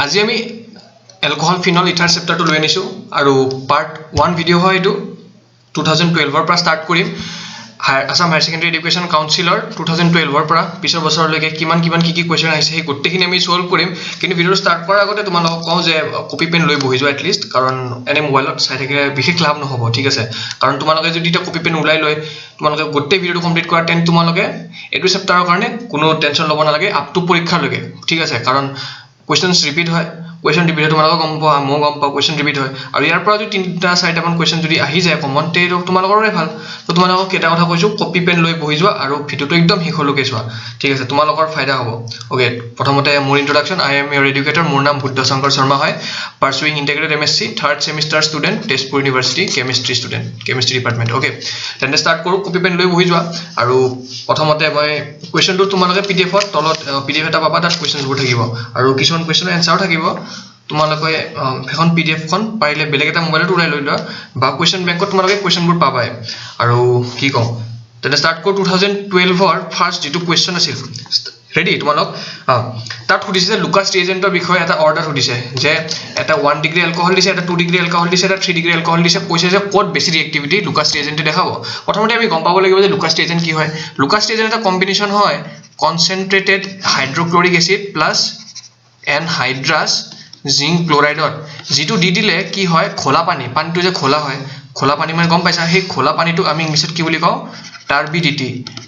আজি আমি alcohol phenol ether চেপ্টাৰটো লৈ আনিছোঁ আৰু পাৰ্ট 1 ভিডিঅ' হয় এইটো 2012 পৰা ষ্টাৰ্ট কৰিম আসাম হায়াৰ সেকেন্ডাৰী এডুকেশ্যন কাউন্সিলৰ 2012 পৰা পিছৰ বছৰলৈকে কিমান কি কোৱেশ্চন আহিছে সেই গোটেইখিনি আমি সলভ কৰিম কিন্তু ভিডিঅ'টো ষ্টাৰ্ট কৰাৰ আগতে তোমালোকক কওঁ যে কপি পেন লৈ বহি যোৱা এটলিষ্ট কাৰণ এনে মোবাইলত চাই থাকিলে বিশেষ লাভ নহ'ব ঠিক আছে কাৰণ তোমালোকে যদি এটা কপি পেন ওলাই লৈ তোমালোকে গোটেই ভিডিঅ'টো কমপ্লিট কৰা তেন তোমালোকে এইটো চেপ্টাৰৰ কাৰণে কোনো টেনচন ল'ব নালাগে আপ টু পৰীক্ষালৈকে ঠিক আছে কাৰণ কোৱেশ্চনছ ৰিপিট হয় question repeat হয় তোমালোকৰ গম পোৱা মই গম পাওঁ question repeat হয় আৰু ইয়াৰ পৰা যদি তিনিটা চাৰিটামান question যদি আহি যায় কমন তে তোমালোকৰে ভাল তো তোমালোকক কেটা কথা কৈছো কপি পেন লৈ বহি যোৱা আৰু ভিডিঅ'টো একদম শেষলৈকে চোৱা ঠিক আছে তোমালোকৰ ফায়দা হ'ব ওকে প্ৰথমতে মোৰ ইন্ট্ৰোডাকচন আই এম ইউৰ এডুকেটৰ মোৰ নাম বুদ্ধ শংকৰ শৰ্মা হয় pursuing integrated MSc third semester student Tezpur university chemistry student chemistry department okay তেন্তে ষ্টাৰ্ট কৰো কপি পেন লৈ বহি যোৱা আৰু প্ৰথমতে মই কোৱেশ্চনটো তোমালোকে পিডিএফত তলত পিডিএফ এটা পাবা তাত কোৱেশ্চনবোৰ থাকিব আৰু কিছুমান কোৱেশ্চনৰ এনসাৰ থাকিব তোমালোকে এখন পিডিএফ খন পাৰিলে বেলেগ এটা মোবাইলত উলাই লৈ লোৱা বা কোৱেশ্চন বেংকত তোমালোকে কোৱেশ্চনবোৰ পাবাই আৰু কি কম তেনে ষ্টাৰ্ট কৰো 2012 ৰ ফাৰ্স্ট যেটো কোৱেশ্চন আছিল ৰেডি তোমালোক তাত সুধিছে যে লুকাছ ৰিএজেন্টৰ বিষয়ে এটা অৰ্ডাৰ সুধিছে যে এটা 1 ডিগ্ৰী এলকহল দিছে এটা 2 ডিগ্ৰী এলকহল দিছে এটা 3 ডিগ্ৰী এলকহল দিছে কৈছে যে ক'ত বেছি ৰিএক্টিভিটি লুকাছ ৰিএজেন্টে দেখাব প্ৰথমতে আমি গম পাব লাগিব যে লুকাছ ৰিএজেন্ট কি হয় লুকাছ ৰিএজেন্ট এটা কম্বিনেশন হয় কনসেন্ট্ৰেটেড হাইড্ৰক্লোৰিক এসিড প্লাস এনহাইড্ৰাছ জিংক ক্লোৰাইডত যেটো দি দিলে কি হয় খোলা পানীটো যে খোলা হয় খোলা পানী মানে গম পাইছা সেই খোলা পানীটো আমি ইংলিছত কি বুলি কওঁ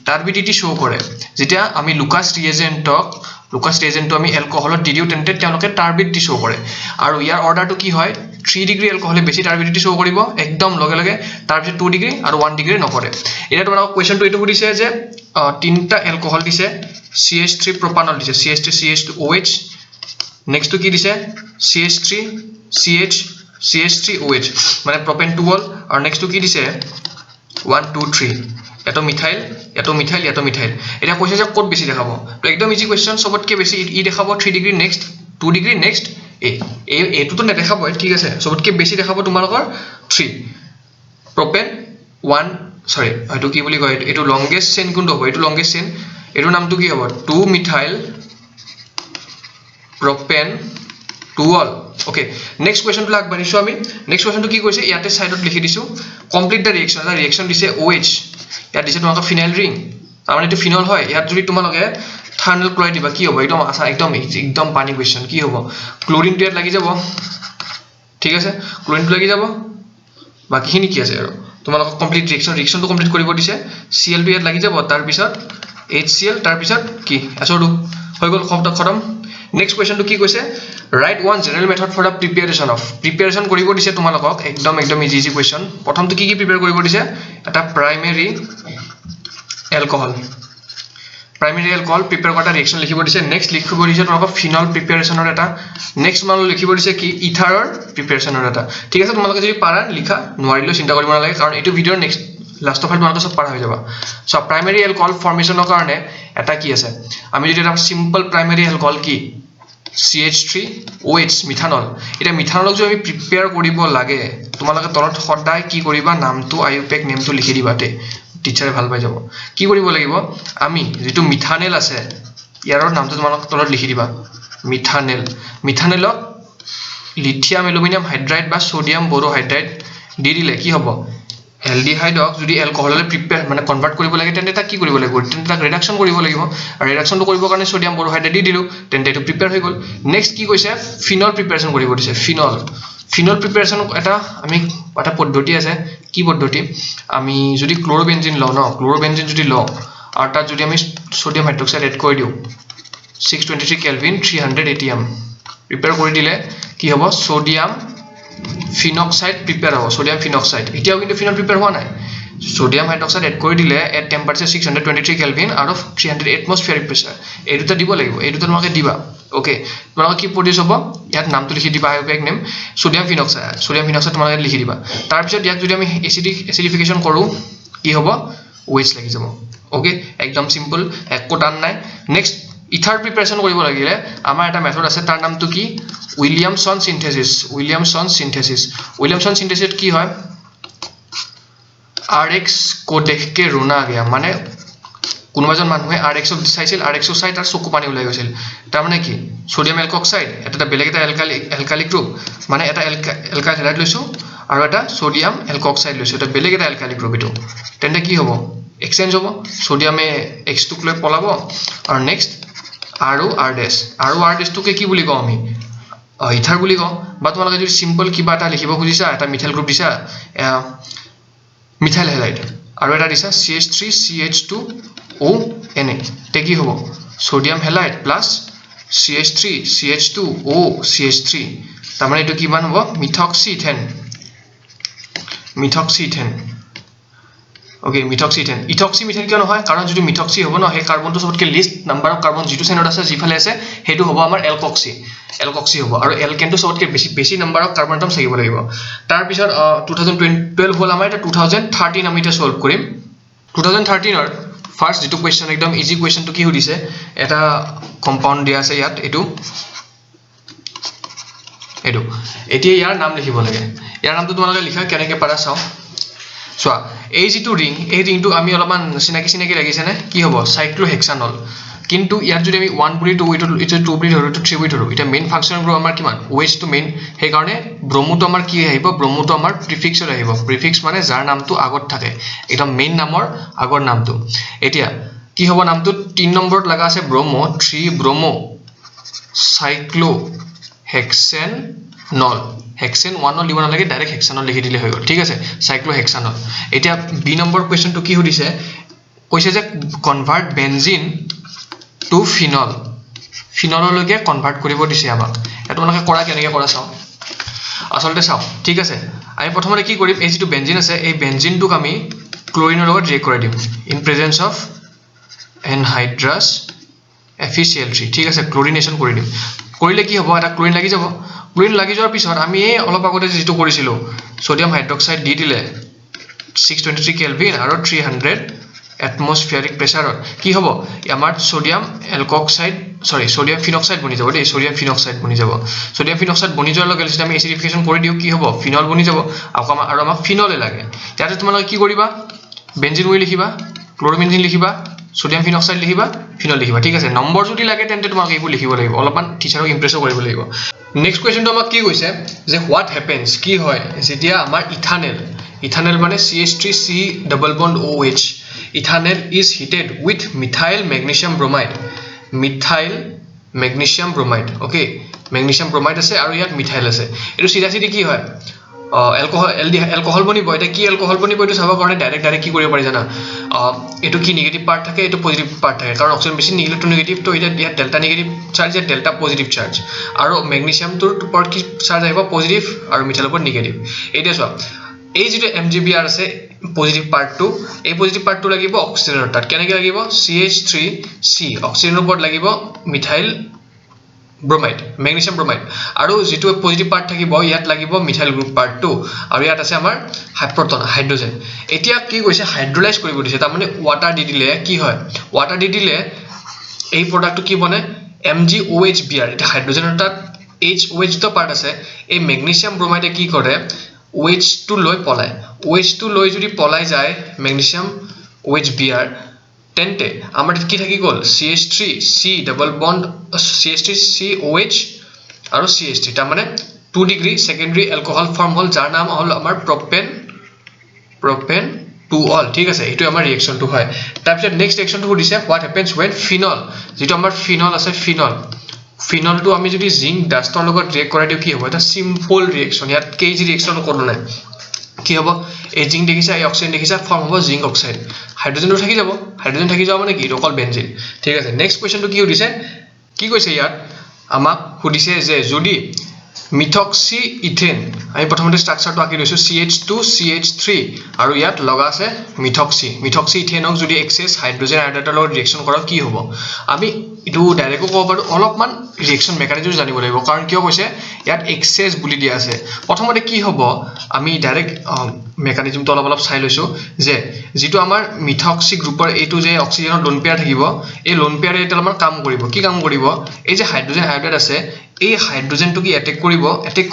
টাৰ্বিডিটি শো কৰে যেতিয়া আমি লুকাছ ৰিএজেন্টটো আমি এলকহলত দি দিও তেন্তে তেওঁলোকে টাৰ্বিডিটি শো কৰে আৰু ইয়াৰ অৰ্ডাৰটো কি হয় 3 ডিগ্ৰী এলকহলে বেছি টাৰ্বিডিটি শো কৰিব একদম লগে লগে তাৰপিছত 2 ডিগ্ৰী আৰু 1 ডিগ্ৰী নকৰে এটা তোমালোকক কোৱেশ্চনটো এটো সুধিছে যে তিনটা এলকহল দিছে CH3 প্ৰপানল দিছে CH3 CH2OH নেক্সট কি দিছে CH3 CH CH3OH মানে প্ৰপেন 2 হ'ল আৰু নেক্সট কি দিছে 1 2 3 এটো মিথাইল এটা কৈছে যে কোড বেছি দেখাব তো একদম ইজি কোৱেশ্চন সবতকে বেছি ই দেখাব 3 ডিগ্ৰী নেক্সট 2 ডিগ্ৰী নেক্সট এটো তো নেদেখাব ঠিক আছে সবতকে বেছি দেখাব তোমালোকৰ 3 প্ৰপেন 1 সৰি এটো কি বুলি কয় এটো লংগেষ্ট চেইন কোনটো হ'ব এটো লংগেষ্ট চেইন এটো নামটো কি হ'ব 2 methyl propane 2 okay next question to আগবাঢ়িছো আমি next question to কি কৈছে ইয়াতে সাইডত লিখি দিছো complete the reaction the reaction দিছে OH ইয়াত দিছে তোমাক ফিনাইল ৰিং তাৰমানে এটো ফিনল হয় ইয়াত যদি তোমালোকে থাৰ্মেল ক্লোৰাইড দিবা কি হ'ব একদম পানী কোৱেশ্চন কি হ'ব ক্লোৰিন টো ইয়াত লাগি যাব ঠিক আছে ক্লোৰিন টো লাগি যাব বাকিখিনি কি আছে আৰু তোমালোক কমপ্লিট ৰিএকচনটো কমপ্লিট কৰিব দিছে Cl টো ইয়াত লাগি যাব তাৰ পিছত HCl তাৰ পিছত কি আছৰটো হৈ গল খতম next question to কি কৈছে write one general method for the preparation কৰিব দিছে তোমালোকক একদম ইজি question প্ৰথমটো কি প্ৰিপেয়াৰ কৰিব দিছে এটা প্ৰাইমাৰী এলকহল প্ৰিপেয়াৰ কৰা ৰিএকচন লিখিব দিছে নেক্সট লিখিব দিছে তোমালোকক ফিনল প্ৰিপেয়াৰেচনৰ এটা নেক্সট মান লিখিব দিছে কি ইথাৰৰ প্ৰিপেয়াৰেচনৰ এটা ঠিক আছে তোমালোকে যদি পাৰা লিখা নোৱাৰিলে চিন্তা কৰিব নালাগে কাৰণ এইটো ভিডিঅৰ নেক্সট লাষ্ট অফ অল তোমালোকে সব পাৰা হৈ যাবা সো প্ৰাইমাৰী এলকহল ফৰ্মেশনৰ কাৰণে এটা কি আছে আমি যদি এটা সিম্পল প্ৰাইমাৰী এলকহল কি CH3OH মিথানল এটা মিথানলক যদি আমি প্ৰিপেয়াৰ কৰিব লাগে তোমালোকে তলত সদায় কি কৰিবা নামটো আইউপেক নেমটো লিখি দিবাতে টিচাৰে ভাল পাই যাব কি কৰিব লাগিব আমি যেটো মিথানেল আছে ইয়াৰৰ নামটো তোমালোক তলত লিখি দিবা মিথানেলক লিথিয়াম এলুমিনিয়াম হাইড্ৰাইড বা সোডিয়াম বোৰোহাইড্ৰাইড দি দিলে কি হ'ব এলডিহাইডক যদি এলকহললৈ প্ৰিপেয়াৰ মানে কনভাৰ্ট কৰিব লাগে তেন্তে তাক কি কৰিব লাগিব তেন্তে তাক ৰিডাকচন কৰিব লাগিব আৰু ৰিডাকচনটো কৰিবৰ কাৰণে সোডিয়াম বোৰোহাইড্ৰাইড দি দিলো তেন্তে এটো প্ৰিপেয়াৰ হৈ গল নেক্সট কি কৈছে ফিনল প্ৰিপেয়াৰেচন কৰিব দিছে ফিনল প্ৰিপেয়াৰেচন এটা আমি এটা পদ্ধতি আছে কি পদ্ধতি আমি যদি ক্লোৰোবেনজিন লও ন ক্লোৰোবেনজিন যদি লও আৰু তাত যদি আমি সোডিয়াম হাইড্ৰক্সাইড এড কৰি দিও 623 কেলভিন 300 atm প্ৰিপেয়াৰ কৰি দিলে কি হ'ব সোডিয়াম ফিনক্সাইড প্ৰিপেয়াৰ হ'ব সোডিয়াম ফিনক্সাইড এতিয়াও কিন্তু ফিনল প্ৰিপেয়াৰ হোৱা নাই সোডিয়াম হাইড্ৰক্সাইড এড কৰি দিলে এট টেম্পাৰেচাৰ 623 কেলভিন আৰু 300 এটমস্ফিয়াৰিক প্ৰেছাৰ এই দুটা দিব লাগিব এই দুটা তোমালোকে দিবা ওকে তোমালোকে কি প্ৰডিউস হ'ব ইয়াত নামটো লিখি দিবা আইউপেক নেম সোডিয়াম ফিনক্সাইড তোমালোকে লিখি দিবা তাৰ পিছত ইয়াক যদি আমি এসিডিফিকেশন কৰো কি হ'ব OH লাগি যাব ওকে একদম সিম্পল একো টান নাই নেক্সট ইথাৰ প্ৰিপাৰেচন কৰিব লাগিলে আমাৰ এটা মেথড আছে তাৰ নামটো কি উইলিয়ামসন সিনথেসিস কি হয় RX को देख के रोना आ गया माने কোনোবাজন মানুহে RX চাইছিল RX চাই তাৰ চকু পানী ওলাই গৈছিল তাৰ মানে কি সোডিয়াম এলকক্সাইড এটা বেলেগ এটা এলকালি গ্ৰুপ মানে এটা এলকাইল হেলাইড লৈছো আৰু এটা সোডিয়াম এলকক্সাইড লৈছো এটা বেলেগ এটা এলকালি গ্ৰুপ এটো তেন্তে কি হ'ব এক্সচেঞ্জ হ'ব সোডিয়ামে X টোক লৈ পলাব আৰু নেক্সট আৰু R ডেশ টোকে কি বুলি কওঁ আমি ইথাৰ বুলি কওঁ বা তোমালোকে যদি সিম্পল কিবা এটা লিখিব খুজিছা এটা মিথাইল গ্ৰুপ দিছা মিথাইল হেলাইড আৰু এটা দিছা CH3CH2ONA তে কি হ'ব সোডিয়াম হেলাইড প্লাস CH3CH2OCH3 তাৰ মানে এটো কিমান হ'ব মিথক্সিথেন Okay, methoxyethane. Ethoxy methane কিয় নহয় কাৰণ যদি মিথক্সি হ'ব ন হে কাৰ্বনটো সবতকে লিষ্ট নাম্বাৰ অফ কাৰ্বন যিটো চেনত আছে যিফালে আছে হেতু হ'ব আমাৰ এলকক্সি হ'ব আৰু এলকেনটো সবতকে বেছি নাম্বাৰ অফ কাৰ্বন এটম থাকিব লাগিব তাৰ পিছত 2012 হ'ল আমাৰ এটা 2013 আমি এটা সলভ কৰিম 2013 ৰ ফাৰ্স্ট যেটো কোৱেশ্চন একদম ইজি কোৱেশ্চনটো কি হৈছে এটা কম্পাউণ্ড দিয়া আছে ইয়াত এটো এতিয়া ইয়াৰ নাম লিখিব লাগে ইয়াৰ নামটো তোমালোকে লিখা কেনেকৈ পাৰা চাও সোয়া এই যেটো ৰিং এই ৰিংটো আমি অলপমান চিনাকি লাগিছে নে কি হ'ব সাইক্লোহেক্সানল কিন্তু ইয়াত যদি আমি 1 বুলি 2 এটা 2 বুলি ধৰো 3 বুলি ধৰো এটা মেইন ফাংচন গ্ৰুপ আমাৰ কিমান OH টো মেইন সেই কাৰণে ব্ৰমোটো আমাৰ কি আহিব ব্ৰমোটো আমাৰ প্ৰিফিক্সৰ আহিব প্ৰিফিক্স মানে যাৰ নামটো আগত থাকে এটা মেইন নামৰ আগৰ নামটো এতিয়া কি হ'ব নামটো 3 নম্বৰত লাগা আছে ব্ৰমো 3 ব্ৰমো সাইক্লোহেক্সেনল হেক্সেন 1 লিব নালাগে ডাইৰেক্ট হেক্সানল লিখি দিলে হৈ গ'ল ঠিক আছে সাইক্লোহেক্সানল এতিয়া বি নম্বৰ কোৱেশ্চনটো কি হৈছে কৈছে যে কনভাৰ্ট বেনজিন টু ফিনললৈকে কনভাৰ্ট কৰিব দিছে আমাক এটা তোমালোকে কৰা কেনেকৈ কৰা চাও আসলতে চাও ঠিক আছে আমি প্ৰথমতে কি কৰিম এই যেটো বেনজিন আছে এই বেনজিনটোক আমি ক্লোৰিনৰ লগত ৰিয়েক্ট কৰাই দিম ইন প্ৰেজেন্স অফ এনহাইড্ৰাছ FeCl3 ঠিক আছে ক্লোৰিনেশন কৰি দিম কৰিলে কি হ'ব এটা ক্লোৰিন লাগি যাব ক্লোৰিন লাগি যোৱাৰ পিছত আমি অলপ আগতে যেটো কৰিছিলো সোডিয়াম হাইড্ৰক্সাইড দি দিলে 623 কেলভিন আৰু 300 এটমস্ফিয়াৰিক প্ৰেসাৰত কি হ'ব আমাৰ সোডিয়াম ফিনক্সাইড বনি যাব দেই সোডিয়াম ফিনক্সাইড বনি যাব সোডিয়াম ফিনক্সাইড বনি যোৱাৰ লগে লগে আমি এচিডিফিকেশন কৰি দিও কি হ'ব ফিনল বনি যাব আৰু আমাক ফিনলে লাগে তাতে তোমালোকে কি কৰিবা বেনজিন উই লিখিবা ক্লোৰবেনজিন লিখিবা সোডিয়াম ফিনক্সাইড লিখিবা ফিনল লিখিবা ঠিক আছে নম্বৰ যদি লাগে তেন্তে তোমাক এইবোৰ লিখিব লাগিব অলপমান টিচাৰক ইমপ্ৰেছ কৰিব লাগিব নেক্সট কোৱেশ্চনটো আমাক কি কৈছে যে হোৱাট হ্যাপেন্স কি হয় যেতিয়া আমাৰ ইথানেল মানে CH3C double bond OH ethanal is heated with methyl magnesium bromide okay magnesium bromide আছে আৰু ইয়াত মিথাইল আছে এটো সিধাসিধি কি হয় এলকোহল বনিব এটা কি এলকোহল বনিব এটো চাবৰ কাৰণে ডাইৰেক্ট কি কৰিব পাৰি জানা এটো কি নেগেটিভ পাৰ্ট থাকে এটো পজিটিভ পাৰ্ট থাকে কাৰণ অক্সিজেন বেছি ইলেক্ট্ৰোনেগেটিভ তো এটা ডেল্টা নেগেটিভ চাৰ্জ এ ডেল্টা পজিটিভ চাৰ্জ আৰু ম্যাগনেসিয়ামটোৰ ওপৰত কি চাৰ্জ আহিব পজিটিভ আৰু মিথাইলৰ ওপৰত নেগেটিভ এইটো চোৱা এই যেটো MgBr আছে পজিটিভ পাৰ্টটো এই পজিটিভ পাৰ্টটো লাগিব অক্সিজেনৰ তাত কেনেকৈ লাগিব CH3C অক্সিজেনৰ ওপৰত লাগিব মিথাইল ব্ৰোমাইড ম্যাগনেসিয়াম ব্ৰোমাইড আৰু যেটো পজিটিভ পাৰ্ট থাকিব ইয়াত লাগিব মিথাইল গ্ৰুপ পাৰ্টটো আৰু ইয়াত আছে আমাৰ প্ৰোটন হাইড্ৰোজেন এতিয়া কি কৈছে হাইড্ৰোলাইজ কৰিব দিছে তাৰ মানে ওয়াটাৰ দি দিলে কি হয় ওয়াটাৰ দি দিলে এই প্ৰডাক্টটো কি বনে MgOHBr এটা হাইড্ৰোজেনৰ তাত HOH তো পাৰ্ট আছে এই ম্যাগনেসিয়াম ব্ৰোমাইডে কি কৰে OH টো লৈ পলায় OH টো লৈ যদি পলাই যায় ম্যাগনেসিয়াম OHBr তেন্তে আমাৰ কি থাকি গল CH3C ডাবল বন্ড CH3COH আৰু CH3 তাৰ মানে 2 ডিগ্ৰী সেকেন্ডাৰী এলকোহল ফৰ্ম হল যাৰ নাম হল আমাৰ প্ৰপেন 2 অল ঠিক আছে এটো আমাৰ ৰিঅ্যাকশনটো হয় তাৰ পিছত নেক্সট ৰিঅ্যাকশনটো দিছে হোৱাট হ্যাপেন্স when ফিনল যেটো আমাৰ ফিনল আছে ফিনলটো আমি যদি জিংক ডাস্টৰ লগত ৰিয়েক্ট কৰাই দিও কি হ'ব এটা সিম্পল ৰিঅ্যাকশন ইয়াত কেজি ৰিঅ্যাকশন কোনো নাই কি হ'ব এই জিংক দেখিছা এই অক্সিজেন দেখিছা ফৰ্ম হ'ব জিংক অক্সাইড হাইড্ৰোজেনটো থাকি যাব মানে কি অকল বেনজিন ঠিক আছে নেক্সট কোৱেশ্চনটো কি হৈছে কি কৈছে ইয়াত আমাক সুধিছে যে যদি মিথক্সি ইথেন আমি প্ৰথমতে ষ্ট্ৰাকচাৰটো আঁকি লৈছো CH2CH3 আৰু ইয়াত লগা আছে মিথক্সি ইথেনক যদি এক্সেস হাইড্ৰোজেন আয়ডাইডৰ লগত ৰিঅ্যাকশন কৰা কি হ'ব আমি ইটো ডাইৰেক্ট ক'ব পাৰো অলপমান ৰিঅ্যাকশন মেকানিজম জানিব লাগিব কাৰণ কিয় কৈছে ইয়াত এক্সেস বুলি দিয়া আছে প্ৰথমতে কি হ'ব আমি ডাইৰেক্ট মেকানিজমটো অলপ চাই লৈছো যে যেটো আমাৰ মিথক্সি গ্ৰুপৰ এটো যে অক্সিজেনৰ লোন পেয়াৰ থাকিব এই লোন পেয়াৰে এটা আমাৰ কাম কৰিব এই যে হাইড্ৰোজেন আয়ডাইড আছে এই হাইড্ৰোজেনটো কি এটেক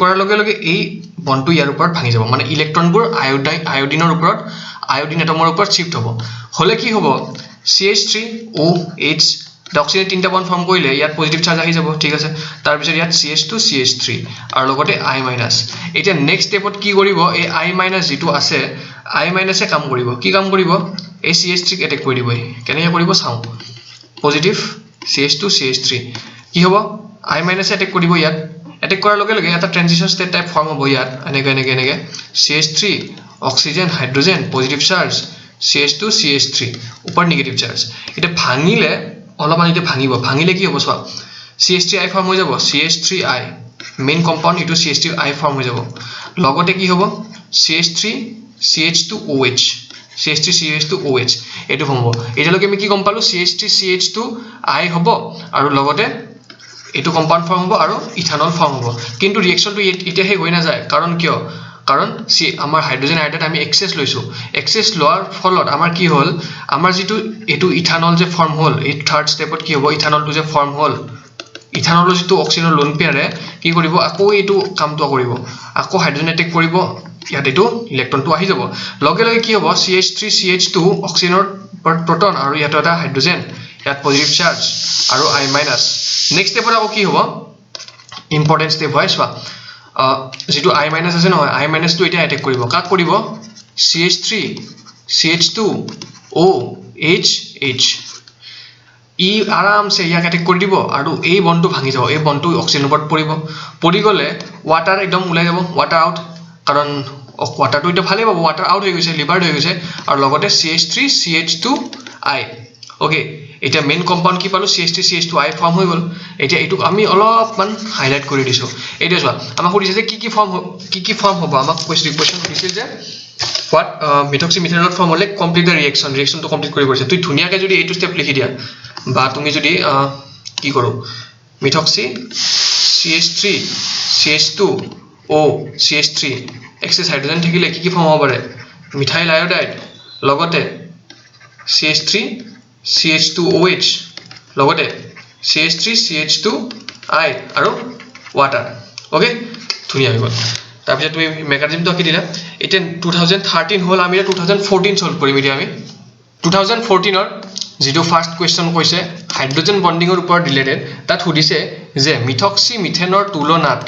কৰাৰ লগে লগে এই বন্ডটো ইয়াৰ ওপৰত ভাঙি যাব মানে ইলেক্ট্ৰনবোৰ আয়োডিনৰ ওপৰত আয়োডিন এটমৰ ওপৰত শিফট হ'ব হলে কি হ'ব CH3OH অক্সিজেন তিনটা বন্ড ফৰ্ম কৰিলে ইয়াত পজিটিভ চাৰ্জ আহি যাব ঠিক আছে তাৰ পিছত ইয়াত CH2 CH3 আৰু লগতে I মাইনাস এতিয়া নেক্সট স্টেপত কি কৰিব এই I মাইনাস যেটো আছে I মাইনাসে কাম কৰিব কি কাম কৰিব এই CH3 ক এটেক কৰি দিব কেনেকৈ কৰিব চাও পজিটিভ CH2 CH3 কি হ'ব I মাইনাসে এটেক কৰিব ইয়াত এটেক কৰাৰ লগে লগে এটা ট্ৰানজিশন ষ্টেট টাইপ ফৰ্ম হ'ব ইয়াত এনেকৈ CH3 oxygen hydrogen positive charge CH2 CH3 ওপৰ নেগেটিভ চাৰ্জ এটা ভাঙিলে অলপমান এটা ভাঙিলে কি হ'ব চোৱা CH3I ফৰ্ম হৈ যাব CH3I মেইন কম্পাউণ্ড এটো CH3I ফৰ্ম হৈ যাব লগতে কি হ'ব CH3 CH2OH CH3 CH2OH এটো ফৰ্ম হ'ব এতিয়ালৈকে আমি কি গম পালো CH3 CH2I হ'ব আৰু লগতে এটো কম্পাউণ্ড ফৰ্ম হ'ব আৰু ইথানল ফৰ্ম হ'ব কিন্তু ৰিঅ্যাকশনটো এতিয়া হে হৈ না যায় কাৰণ কিয় কাৰণ আমাৰ হাইড্ৰোজেন আয়ডাত আমি এক্সেস লৈছো এক্সেস লোৱাৰ ফলত আমাৰ কি হ'ল আমাৰ যেটো এটো ইথানল যে ফৰ্ম হ'ল এই থাৰ্ড স্টেপত কি হ'ব ইথানলটো যে ফৰ্ম হ'ল ইথানলৰ যেটো অক্সিজেনৰ লোন পেয়াৰে কি কৰিব আকৌ এটো কামটো কৰিব আকৌ হাইড্ৰোজেন এটেক কৰিব ইয়াত এটো ইলেক্ট্ৰনটো আহি যাব লগে লগে কি হ'ব CH3 CH2 অক্সিজেনৰ প্ৰটন আৰু ইয়াত এটা হাইড্ৰোজেন ইয়াত পজিটিভ চাৰ্জ আৰু I মাইনাস নেক্সট স্টেপত আকৌ কি হ'ব ইম্পৰ্টেন্ট স্টেপ হয় চোৱা যেটো I মাইনাস আছে নহয় I মাইনাস টো এটা এটেক কৰিব কাক কৰিব CH3 CH2 OH ই আৰামছে ইয়াক এটেক কৰি দিব আৰু এই বন্ডটো ভাঙি যাব এই বন্ডটো অক্সিজেনৰ ওপৰত পৰি গলে ওয়াটাৰ একদম উলাই যাব ওয়াটাৰ আউট কাৰণ ওয়াটাৰটো এটা ভালে পাব ওয়াটাৰ আউট হৈ গৈছে লিভাৰড হৈ গৈছে আৰু লগতে CH3 CH2I ওকে এটা মেইন কম্পাউণ্ড কি পালো CH3 CH2I ফৰ্ম হৈ গল এতিয়া এটো আমি অলপমান হাইলাইট কৰি দিছো এটা চোৱা আমাক সুধিছে যে কি ফৰ্ম হ'ব আমাক কোৱেশ্চন দিছিল যে what methoxy methanol form হলে complete the reaction to complete কৰি কৰিছে তুই ধুনিয়াকে যদি এইটো স্টেপ লিখি দিয়া বা তুমি যদি কি করো methoxy CH3 CH2 O CH3 excess hydrogen থাকিলে কি ফৰ্ম হ'ব পাৰে মিথাইল আয়োডাইড লগতে CH3 CH2OH লগতে CH3 CH2I আৰু water ওকে ধুনিয়া হৈ গল তাৰপিছত তুমি মেকানিজমটো কি দিলা এটা 2013 হল আমি 2014 সলভ কৰিম এতিয়া আমি 2014 ৰ যেটো ফাৰ্স্ট কোৱেশ্চন কৈছে হাইড্ৰোজেন বন্ডিংৰ ওপৰত ৰিলেটেড তাত সুধিছে যে মিথক্সি মিথেনৰ তুলনাত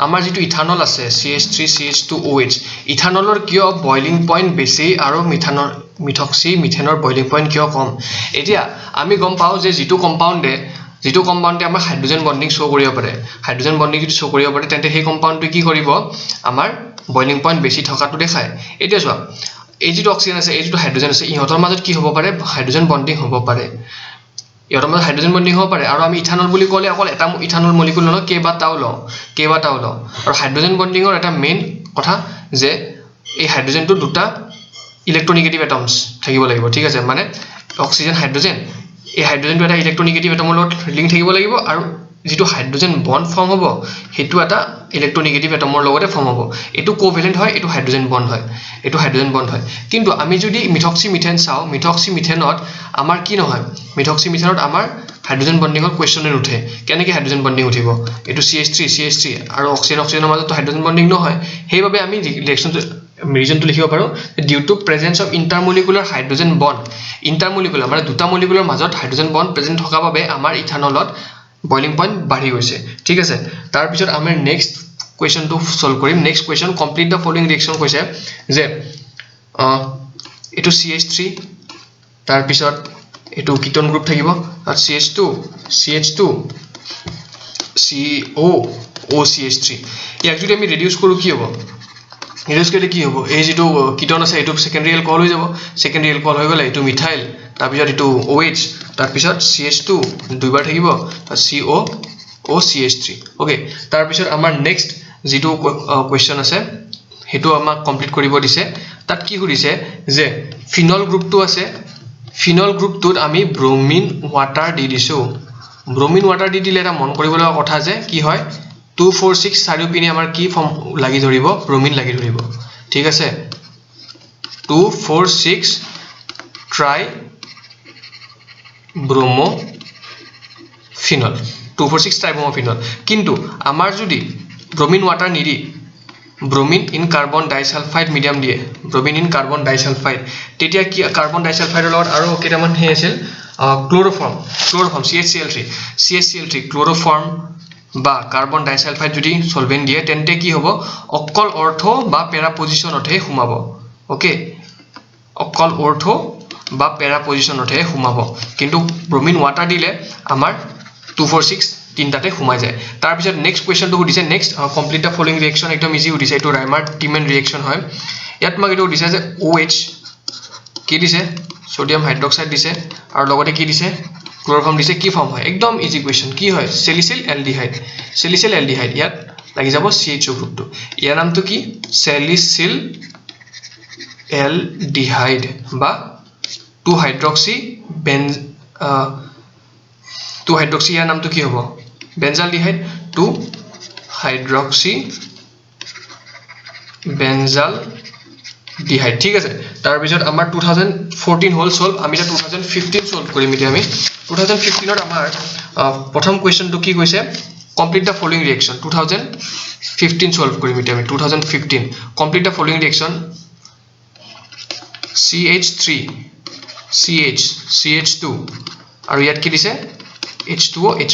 আমাৰ যেটো ইথানল আছে CH3 CH2OH ইথানলৰ কিয় বয়লিং পইণ্ট বেছি আৰু মিথক্সি মিথেনৰ বয়লিং পইণ্ট কিয় কম এতিয়া আমি গম পাও যে যেটো কম্পাউণ্ডে আমাৰ হাইড্ৰোজেন বন্ডিং শো কৰিব পাৰে হাইড্ৰোজেন বন্ডিং যদি শো কৰিব পাৰে তেন্তে সেই কম্পাউণ্ডটো কি কৰিব আমাৰ বয়লিং পইণ্ট বেছি থকাটো দেখায় এতিয়া চোৱা এই যেটো অক্সিজেন আছে এই যেটো হাইড্ৰোজেন আছে ইহতৰ মাজত কি হ'ব পাৰে হাইড্ৰোজেন বন্ডিং হ'ব পাৰে ইহতৰ মাজত হাইড্ৰোজেন বন্ডিং হ'ব পাৰে আৰু আমি ইথানল বুলি ক'লে অকল এটা ইথানল মলিকুল ন কেইবাটাও ল আৰু হাইড্ৰোজেন বন্ডিংৰ এটা মেইন কথা যে এই হাইড্ৰোজেনটো দুটা ইলেক্ট্ৰোনেগেটিভ এটমছ থাকিব লাগিব ঠিক আছে মানে অক্সিজেন হাইড্ৰোজেন এই হাইড্ৰোজেনটো এটা ইলেক্ট্ৰোনেগেটিভ এটমৰ লগত লিংক থাকিব লাগিব আৰু যেটো হাইড্ৰোজেন বন্ড ফৰ্ম হ'ব হেতু এটা ইলেক্ট্ৰোনেগেটিভ এটমৰ লগতে ফৰ্ম হ'ব এটো কোভ্যালেন্ট হয় এটো হাইড্ৰোজেন বন্ড হয় কিন্তু আমি যদি মিথক্সি মিথেন চাও মিথক্সি মিথেনত আমাৰ কি নহয় মিথক্সি মিথেনত আমাৰ হাইড্ৰোজেন বন্ডিংৰ কোৱেশ্চনে উঠে কেনেকৈ হাইড্ৰোজেন বন্ডিং উঠিব এটো CH3 আৰু অক্সিজেনৰ মাজত হাইড্ৰোজেন বন্ডিং নহয় সেইবাবে আমি ৰিজনটো লিখিব পাৰো due to presence of intermolecular hydrogen bond intermolecular মানে দুটা মলিকুলাৰ মাজত হাইড্ৰোজেন বন্ড প্ৰেজেন্ট থকা বাবে আমাৰ ইথানলত বয়লিং পইণ্ট বাঢ়ি গৈছে ঠিক আছে তাৰ পিছত আমি নেক্সট কোৱেশ্চনটো সলভ কৰিম next question complete the following reaction কৈছে যে এটো CH3 তাৰ পিছত এটো কিটোন গ্ৰুপ থাকিব আৰু CH2 CO OCH3 ইয়াক যদি আমি ৰিডিউস কৰো কি হ'ব ৰিডিউস কৰিলে কি হ'ব এই যেটো কিটোন আছে এটো সেকেন্ডাৰী এলকহল হৈ যাব সেকেন্ডাৰী এলকহল হৈ গলে এটো মিথাইল তাৰ পিছত এটো OH তাৰ পিছত CH2 দুইবাৰ থাকিব আৰু CO OCH3 ওকে তাৰ পিছত আমাৰ নেক্সট যেটো কোৱেশ্চন আছে হেতু আমাক কমপ্লিট কৰিব দিছে তাত কি কৰিছে যে ফিনল গ্ৰুপটো আছে ফিনল গ্ৰুপটোত আমি ব্ৰোমিন ওয়াটাৰ দি দিছো ব্ৰোমিন ওয়াটাৰ দি দিলে এটা মন কৰিবলগা কথা যে কি হয় 246 চাৰিওপিনে আমাৰ কি ফৰ্ম লাগি ধৰিব ব্ৰোমিন লাগি ধৰিব ঠিক আছে 246 ট্ৰাই ব্ৰোমো ফিনল 246 ট্ৰাইব্ৰোমোফিনল কিন্তু আমাৰ যদি ব্ৰোমিন ওয়াটাৰ নিদি bromine in carbon disulphide medium দিয়ে ব্ৰোমিন ইন কাৰ্বন ডাইসালফাইড তেতিয়া কি কাৰ্বন ডাইসালফাইডৰ লগত আৰু কেইটামান হে আছিল ক্লোৰোফৰ্ম CHCl3 ক্লোৰোফৰ্ম বা কাৰ্বন ডাইসালফাইড যদি সলভেন্ট দিয়ে তেন্তে কি হ'ব অকল অৰ্থ বা পেৰা পজিশনতহে সোমাব ওকে অকল অৰ্থ বা পেৰা পজিশনতহে সোমাব কিন্তু ব্ৰোমিন ওয়াটাৰ দিলে আমাৰ 246 তিনটাতে সোমাই যায় তাৰ পিছত নেক্সট কোৱেশ্চনটো সুধিছে next complete the following reaction একদম ইজি সুধিছে এটো ৰাইমাৰ টিমেন ৰিঅ্যাকশন হয় ইয়াত মাক এটো সুধিছে যে OH কি দিছে সোডিয়াম হাইড্ৰক্সাইড দিছে আৰু লগতে কি দিছে ক্লোৰোফৰ্ম দিছে কি ফৰ্ম হয় একদম ইজি কোৱেশ্চন কি হয় স্যালিসিল এলডিহাইড ইয়াত লাগি যাব CHO গ্ৰুপটো ইয়াৰ নামটো কি স্যালিসিল এলডিহাইড বা 2 হাইড্ৰক্সি ইয়াৰ নামটো কি হ'ব বেনজালডিহাইড 2 হাইড্ৰক্সি বেনজালডিহাইড ঠিক আছে তাৰ পিছত আমাৰ 2014 হল সলভ আমি 2015 সলভ কৰিম এতিয়া আমি 2015 ৰ আমাৰ প্ৰথম কোৱেশ্চনটো কি কৈছে complete the following reaction 2015 solve কৰিম এতিয়া আমি 2015 complete the following reaction CH3 CH2 আৰু ইয়াত কি দিছে H2O H+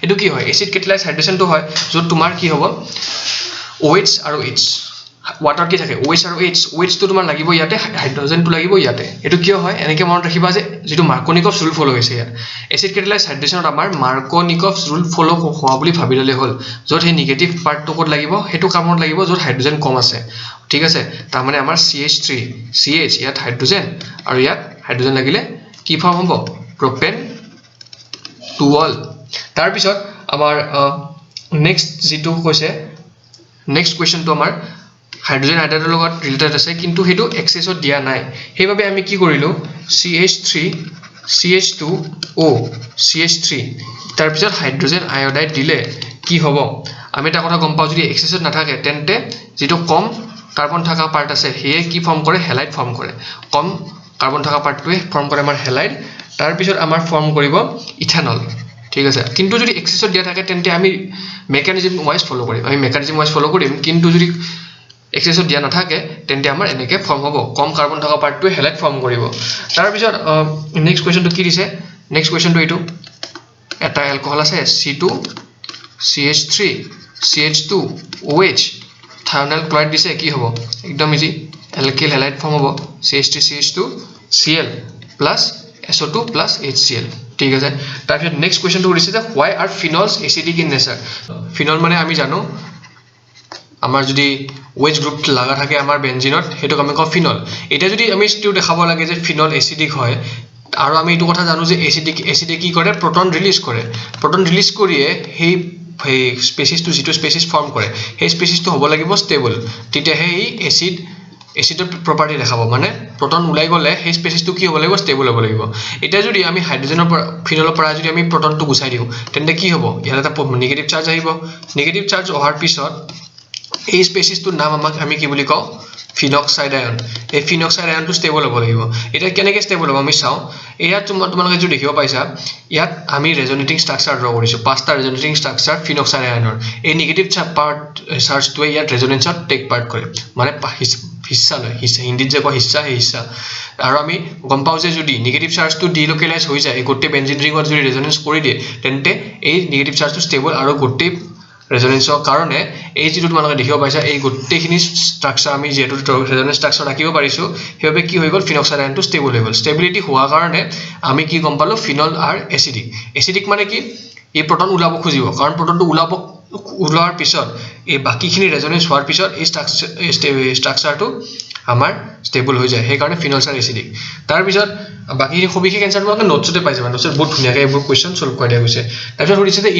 এটো কি হয় এসিড কেটালাইজ হাইড্ৰেশনটো হয় যত তোমাৰ কি হ'ব OH আৰু H ওয়াটাৰ কি থাকে OH আৰু OH তো তোমাৰ লাগিব ইয়াতে হাইড্ৰোজেনটো লাগিব ইয়াতে এটো কিয় হয় এনেকে মনত ৰাখিবা যে যেটো মাৰ্কনিকফছ ৰুল ফলো হৈছে ইয়াত এসিড কেটালাইজ হাইড্ৰেশনত আমাৰ মাৰ্কনিকফছ ৰুল ফলো হোৱা বুলি ভাবি ললে হ'ল যত হে নেগেটিভ পাৰ্টটো ক'ত লাগিব হেতু কাৰ্বনত লাগিব যত হাইড্ৰোজেন কম আছে ঠিক আছে তাৰ মানে আমাৰ CH3 CH ইয়াত হাইড্ৰোজেন আৰু ইয়াত হাইড্ৰোজেন লাগিলে কি ফৰ্ম হ'ব প্ৰপেন টুঅল তাৰ পিছত আমাৰ নেক্সট যেটো কৈছে নেক্সট কোৱেশ্চনটো আমাৰ হাইড্ৰোজেন আইডাইডৰ লগত ৰিলেটেড আছে কিন্তু হেতু এক্সেছত দিয়া নাই হেইভাবে আমি কি কৰিলো CH3 CH2O CH3 তাৰ পিছত হাইড্ৰোজেন আয়োডাইড দিলে কি হ'ব আমি এটা কথা গম পাও যদি এক্সেছত নাথাকে তেন্তে যেটো কম কাৰ্বন থাকা পাৰ্ট আছে হেয়ে কি ফৰ্ম কৰে হেলাইড ফৰ্ম কৰে কম কাৰ্বন থাকা পাৰ্টটোৱে ফৰ্ম কৰে আমাৰ হেলাইড তাৰ পিছত আমাৰ ফৰ্ম কৰিব ইথানল ঠিক আছে কিন্তু যদি এক্সেছত দিয়া থাকে তেন্তে আমি মেকানিজম ওয়াইজ ফলো কৰিম কিন্তু যদি এক্সেছত দিয়া নাথাকে তেন্তে আমাৰ এনেকে ফৰ্ম হ'ব কম কাৰ্বন থকা পাৰ্টটোৱে হেলাইড ফৰ্ম কৰিব তাৰ পিছত নেক্সট কোৱেশ্চনটো কি দিছে নেক্সট কোৱেশ্চনটো এটো এটা এলকহল আছে C2 CH3 CH2 OH thermal chloride দিছে কি হ'ব একদম ইজি এলকিল হেলাইড ফৰ্ম হ'ব CH3 CH2 Cl SO2 HCl ঠিক আছে তাৰ পিছত নেক্সট কোৱেশ্চনটো দিছে যে why are phenols acidic in nature phenol মানে আমি জানো আমাৰ যদি OH গ্ৰুপ লাগা থাকে আমাৰ বেনজিনত হেতু আমি কও ফিনল এটা যদি আমি স্টিউ দেখাব লাগে যে ফিনল এসিডিক হয় আৰু আমি এটো কথা জানো যে এসিডে কি কৰে প্ৰটন ৰিলিজ কৰিয়ে হেই স্পেচিছটো যেটো স্পেচিছ ফৰ্ম কৰে হেই স্পেচিছটো হ'ব লাগিব ষ্টেবল তেতিয়া হেই এসিডৰ প্ৰপাৰ্টি দেখাব মানে প্ৰটন উলাই গলে হেই স্পেচিছটো কি হ'ব লাগিব ষ্টেবল হ'ব লাগিব এটা যদি আমি হাইড্ৰোজেনৰ ফিনলৰ পৰা যদি আমি প্ৰটনটো গুছাই দিও তেন্তে কি হ'ব ইয়াত এটা নেগেটিভ চাৰ্জ আহিব নেগেটিভ চাৰ্জ অহাৰ পিছত এই স্পেচিছটোৰ নাম আমাক আমি কি বুলি কও ফিনক্সাইড আয়ন এই ফিনক্সাইড আয়নটো ষ্টেবল হ'ব লাগিব এটা কেনেকৈ ষ্টেবল হ'ব আমি চাও এয়া তোমালোকে যদি দেখিব পাইছা ইয়াত আমি ৰেজোনেটিং ষ্ট্ৰাকচাৰ ড্ৰ কৰিছো পাঁচটা ৰেজোনেটিং ষ্ট্ৰাকচাৰ ফিনক্সাইড আয়নৰ এই নেগেটিভ চাৰ্জটোৱে ইয়াত ৰেজোনেন্সত টেক পাৰ্ট কৰে মানে হিস্সা লয় হিন্দীত যে কয় হিস্সা আৰু আমি গম পাও যে যদি নেগেটিভ চাৰ্জটো ডিলোকেলাইজ হৈ যায় গোটেই বেনজিন ৰিঙত যদি ৰেজোনেন্স কৰি দিয়ে তেন্তে এই নেগেটিভ চাৰ্জটো ষ্টেবল আৰু গোটেই ৰেজোনেন্সৰ কাৰণে এই যেটো তোমালোকে দেখিব পাইছা এই গোটেইখিনি ষ্ট্ৰাকচাৰ আমি যেটো ৰেজোনেন্স ষ্ট্ৰাকচাৰ ৰাখিব পাৰিছো হেবে কি হৈ গল ফিনক্সাইড আয়নটো ষ্টেবল হৈ গল ষ্টেবিলিটি হোৱা কাৰণে আমি কি গম পালো ফিনল আৰ এসিডিক মানে কি এই প্ৰটন উলাব খুজিব কাৰণ প্ৰটনটো উলোৱাৰ পিছত এই বাকিখিনি ৰেজোনেন্স হোৱাৰ পিছত এই ষ্ট্ৰাকচাৰটো আমাৰ ষ্টেবল হৈ যায় সেই কাৰণে ফিনলছ আৰ এসিডিক তাৰ পিছত বাকিখিনি সবিশেষ এনসাৰ তোমালোকে নোটছতে পাই যাবা নোটছত বহুত ধুনিয়াকৈ এইবোৰ কোৱেশ্চন সলভ কৰি দিয়া গৈছে তাৰ পিছত সুধিছে যে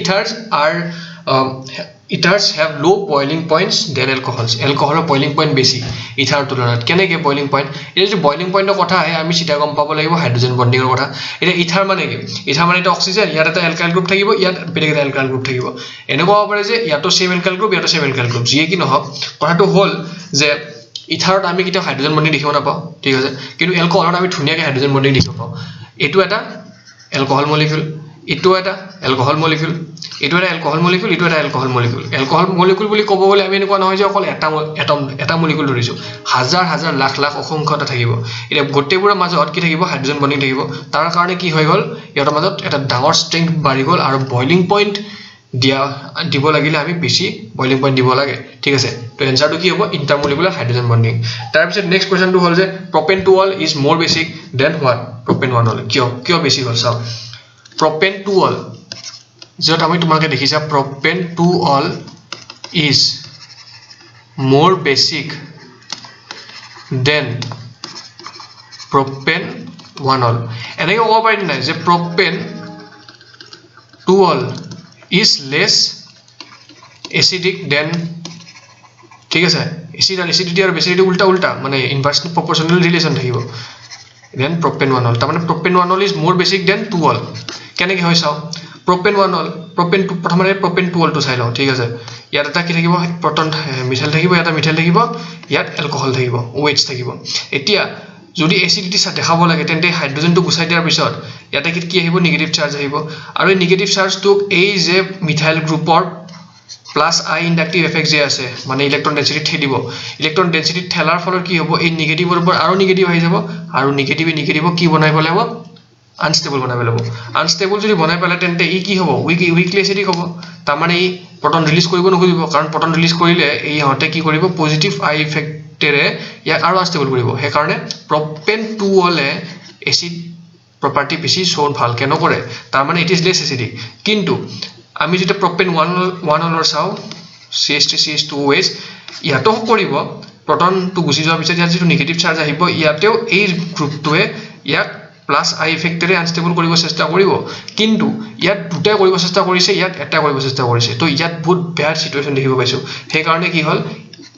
ethers have low boiling points than alcohols alcohol boiling point বেছি ether তুলনাত কেনেকৈ boiling point এই যে boiling point ৰ কথা আহে আমি সিটা গম পাব লাগিব হাইড্ৰোজেন বন্ডিং ৰ কথা এটা ether মানে কি ether মানে এটা অক্সিজেন ইয়াত এটা অ্যালকাইল গ্ৰুপ থাকিব ইয়াত বেলেগ এটা অ্যালকাইল গ্ৰুপ থাকিব এনেকুৱা হ'ব পাৰে যে ইয়াতো সেম অ্যালকাইল গ্ৰুপ ইয়াতো সেম অ্যালকাইল গ্ৰুপ যিয়ে কি নহওক কথাটো হ'ল যে ইথাৰত আমি কিটা হাইড্ৰোজেন বন্ডিং দেখিব নাপাও ঠিক আছে কিন্তু এলকহলত আমি ধুনিয়াকৈ হাইড্ৰোজেন বন্ডিং দেখিব পাও এটো এটা এলকহল মলিকিউল ইটো এটা এলকহল মলিকিউল ইটো এটা এলকহল মলিকিউল ইটো এটা এলকহল মলিকিউল বুলি ক'ব গ'লে আমি এনেকুৱা নহয় যে অকল এটা মলিকিউল ধৰিছো হাজাৰ হাজাৰ লাখ লাখ অসংখ্যটা থাকিব এতিয়া গোটেইবোৰৰ মাজত কি থাকিব হাইড্ৰোজেন বন্ডিং থাকিব তাৰ কাৰণে কি হৈ গ'ল ইয়াৰ মাজত এটা ডাঙৰ ষ্ট্ৰেংথ বাঢ়ি গ'ল আৰু বইলিং পইণ্ট দিব লাগিলে আমি বেছি বইলিং পইণ্ট দিব লাগে ঠিক আছে তো এনসাৰটো কি হ'ব ইন্টাৰমলিকুলাৰ হাইড্ৰোজেন বন্ডিং তাৰ পিছত নেক্সট কোৱেশ্চনটো হ'ল যে propane 2 is more basic than what propane 1 কিয় বেছি হ'ল চাও প্ৰপেন 2 যত আমি তোমাকে দেখিছা propane 2 is more basic than propane 1 এনেকৈ ক'ব পাৰি নাই যে propane 2 is less acidic than ঠিক আছে এসিড আর এসিডিটি আর বেসিডিটি উল্টা মানে ইনভার্স প্রপোর্শনাল রিলেশন থাকিব দেন প্রপেন 1 তার মানে propane 1 is more basic than 2 কেনে কি হয় চাও প্রপেন 1 প্রপেন 2 প্রথমে প্রপেন 2 টো চাই লও ঠিক আছে ইয়াত এটা কি থাকিব প্রোটন মিথাইল থাকিব এটা মিথাইল থাকিব ইয়াত অ্যালকোহল থাকিব OH থাকিব এতিয়া যদি এসিডিটি দেখাব লাগে তেন্তে হাইড্ৰোজেনটো গুছাই দিয়াৰ পিছত ইয়াতে কি আহিব নেগেটিভ চাৰ্জ আহিব আৰু এই নেগেটিভ চাৰ্জটোক এই যে মিথাইল গ্ৰুপৰ প্লাস আই ইন্ডাকটিভ এফেক্ট যে আছে মানে ইলেক্ট্ৰন ডেন্সিটি ঠেলিব ইলেক্ট্ৰন ডেন্সিটি ঠেলাৰ ফলত কি হ'ব এই নেগেটিভৰ ওপৰ আৰু নেগেটিভ আহি যাব আৰু নেগেটিভ কি বনাই পেলাব আনস্টেবল বনাই পেলাব আনস্টেবল যদি বনাই পেলাই তেন্তে ই কি হ'ব উইকলি এসিডিক হ'ব তাৰ মানে ই প্ৰটন ৰিলিজ কৰিব নকৰিব কাৰণ প্ৰটন ৰিলিজ কৰিলে এই হতে কি কৰিব পজিটিভ আই ইফেক্ট ইয়াক আৰু আনস্টেবল কৰিব সেই কাৰণে প্ৰপেন 2 লে এসিড প্ৰপাৰ্টি বেছি শোন ভালকে নকৰে তাৰ মানে ইট ইজ লেস এসিডিক কিন্তু আমি যেটা প্ৰপেন 1 ৰ চাও CH3CH2OH ইয়াতো কৰিব প্ৰটনটো গুছি যোৱাৰ পিছত ইয়াত যেটো নেগেটিভ চাৰ্জ আহিব ইয়াতেও এই গ্ৰুপটোৱে ইয়াক প্লাস আই ইফেক্টৰে আনস্টেবল কৰিব চেষ্টা কৰিব কিন্তু ইয়াত দুটা কৰিব চেষ্টা কৰিছে ইয়াত এটা কৰিব চেষ্টা কৰিছে তো ইয়াত বহুত বেড সিচুৱেচন দেখিব পাইছো সেই কাৰণে কি হল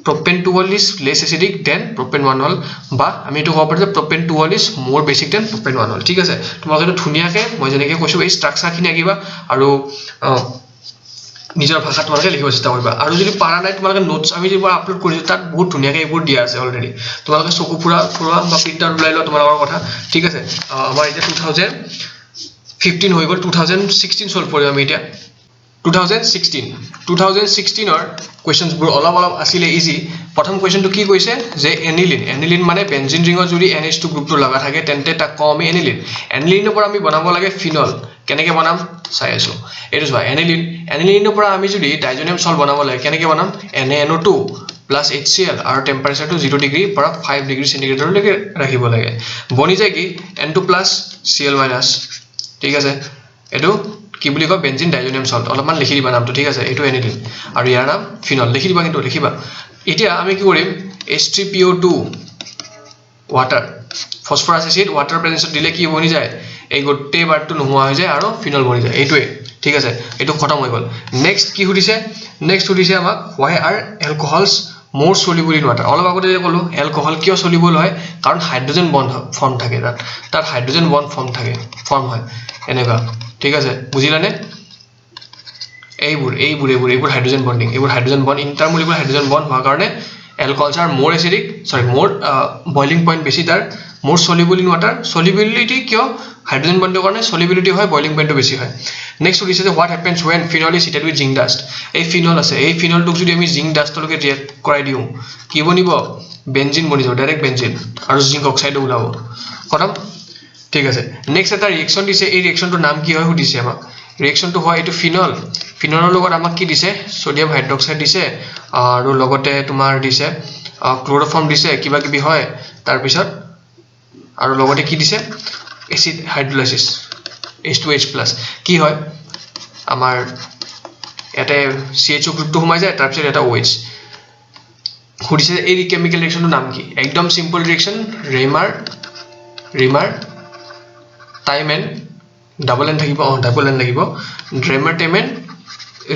propane 2 is less acidic than propane 1 বা আমি এটো ক'ব পাৰো যে propane 2 is more basic than propane 1 ঠিক আছে তোমাক এটো ধুনিয়াকে মই যেনেকে কৈছো এই স্ট্ৰাকচাৰ খিনি আকিবা আৰু নিজৰ ভাষাত তোমালোকে লিখিব চেষ্টা কৰিবা আৰু যদি পাৰা নাই তোমালোকে নোটছ আমি যেবা আপলোড কৰিছো তাত বহুত ধুনিয়াকে এইবোৰ দিয়া আছে অলৰেডি তোমালোকে চকু পুৰা বা প্ৰিন্ট আউট ওলাই লও তোমালোকৰ কথা ঠিক আছে আমাৰ এতিয়া 2015 হৈ গ'ল 2016 সলভ কৰিম আমি এতিয়া 2016 or questions bro অলপ আসিলে ইজি প্ৰথম কোৱেশ্চনটো কি কৈছে যে এনিলিন মানে বেনজিন ৰিঙৰ যদি NH2 গ্ৰুপটো লাগা থাকে তেন্তে তা কম এনিলিনৰ পৰা আমি বনাব লাগে ফিনল কেনেকে বনাম চাই আছো এটো চোৱা এনিলিনৰ পৰা আমি যদি ডাইজোনিয়াম সল্ট বনাব লাগে কেনেকে বনাম NaNO2 plus HCl আৰু টেম্পাৰেচাৰটো 0 ডিগ্ৰী পৰা 5 ডিগ্ৰী সেন্টিগ্ৰেডৰ লৈকে ৰাখিব লাগে বনি যায় কি N2 plus Cl minus ঠিক আছে এটো কি বুলি কয় বেনজিন ডাইজোনিয়াম সল্ট অলপমান লিখি দিবা নামটো ঠিক আছে এটো এনিলিন আৰু ইয়াৰ নাম ফিনল লিখি দিবা কিন্তু লিখিবা এতিয়া আমি কি কৰিম H3PO2 ওয়াটাৰ ফসফৰাস এসিড ওয়াটাৰ প্ৰেজেন্সত দিলে কি বনি যায় এই গোটে বাৰটো নোহোৱা হৈ যায় আৰু ফিনল বনি যায় এইটোৱে ঠিক আছে এটো খতম হৈ গল নেক্সট কি সুধিছে আমাক why are alcohols more soluble in water অলপ আগতে যে কলো অ্যালকোহল কিয় সলিবল হয় কাৰণ হাইড্ৰোজেন বন্ড ফৰ্ম থাকে তাত হাইড্ৰোজেন বন্ড ফৰ্ম হয় এনেকা ঠিক আছে বুজিলানে এইবোৰ হাইড্ৰোজেন বন্ডিং এইবোৰ হাইড্ৰোজেন বন্ড ইন্টাৰমলিকুলাৰ হাইড্ৰোজেন বন্ড হোৱাৰ কাৰণে alcohols are more acidic more boiling point বেছি তাৰ more soluble in water solubility কিয় হাইড্ৰোজেন বন্ডৰ কাৰণে solubility হয় boiling point বেছি হয় next উঠিছে যে what happens when phenol is heated with zinc dust এই ফিনল আছে এই ফিনলটোক যদি আমি জিংক ডাষ্টলৈকে ৰিয়েক্ট কৰাই দিও কি বনিব বেনজিন বনি যাব ডাইৰেক্ট বেনজিন আৰু জিংক অক্সাইড ওলাব খতম ঠিক আছে নেক্সট এটা ৰিঅ্যাকশন দিছে এই ৰিঅ্যাকশনটোৰ নাম কি হয় সুধিছে আমাক ৰিঅ্যাকশনটো হয় এটো ফিনলৰ লগত আমাক কি দিছে সোডিয়াম হাইড্ৰক্সাইড দিছে আৰু লগতে তোমাৰ দিছে ক্লোৰোফৰ্ম দিছে কিবা কিবি হয় তাৰ পিছত আৰু লগতে কি দিছে এসিড হাইড্ৰোলাইসিস H2H+ কি হয় আমাৰ এটা CHO গ্ৰুপটো সোমাই যায় তাৰ পিছত এটা OH সুধিছে এই কেমিক্যাল ৰিঅ্যাকশনটোৰ নাম কি একদম simple reaction Reimer Tiemann double N থাকিব ডাবল এন লাগিব ড্ৰেমাৰটেমেন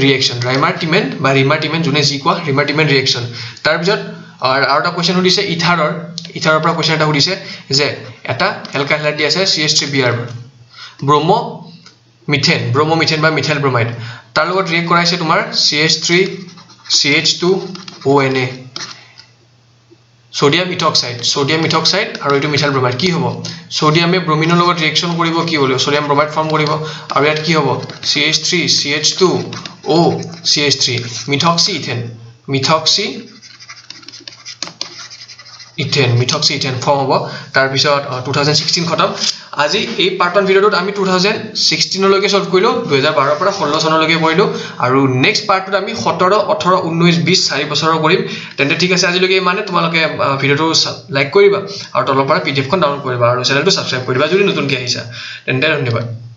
ৰিঅ্যাকশন ৰাইমাৰটিমেন বা ৰিমাৰটিমেন জুনে জি কোৱা ৰিমাৰটিমেন ৰিঅ্যাকশন তাৰ পিছত আৰু এটা কোৱেশ্চন সুধিছে ইথাৰৰ পৰা কোৱেশ্চন এটা সুধিছে যে এটা এলকাইল হাইড্ৰাইড আছে CH3Br ব্ৰোমো মিথেন বা মিথাইল ব্ৰোমাইড তাৰ লগত ৰিয়েক্ট কৰাইছে তোমাৰ CH3 CH2ONA সোডিয়াম ইথক্সাইড আৰু এটো মিথাইল ব্ৰোমাইড কি হ'ব সোডিয়ামে ব্ৰোমিনৰ লগত ৰিএকচন কৰিব কি হ'ব সোডিয়াম ব্ৰোমাইড ফৰ্ম কৰিব আৰু ইয়াত কি হ'ব CH3 CH2 O CH3 methoxy ইথেন ফৰ্ম হ'ব তাৰ পিছত 2016 খতম আজি এই পাৰ্ট 1 ভিডিওটোত আমি 2016 লৈকে সলভ কৰিলো 2012 পৰা 16 চনলৈকে কৰিলো আৰু নেক্সট পাৰ্টটোত আমি 17 18 19 20 4 বছৰৰ কৰিম তেন্তে ঠিক আছে আজিলৈকে মানে তোমালোকে ভিডিওটো লাইক কৰিবা আৰু তলৰ পৰা PDF খন ডাউনলোড কৰিবা আৰু চেনেলটো সাবস্ক্ৰাইব কৰিবা যদি নতুনকৈ আহিছা তেন্তে ধন্যবাদ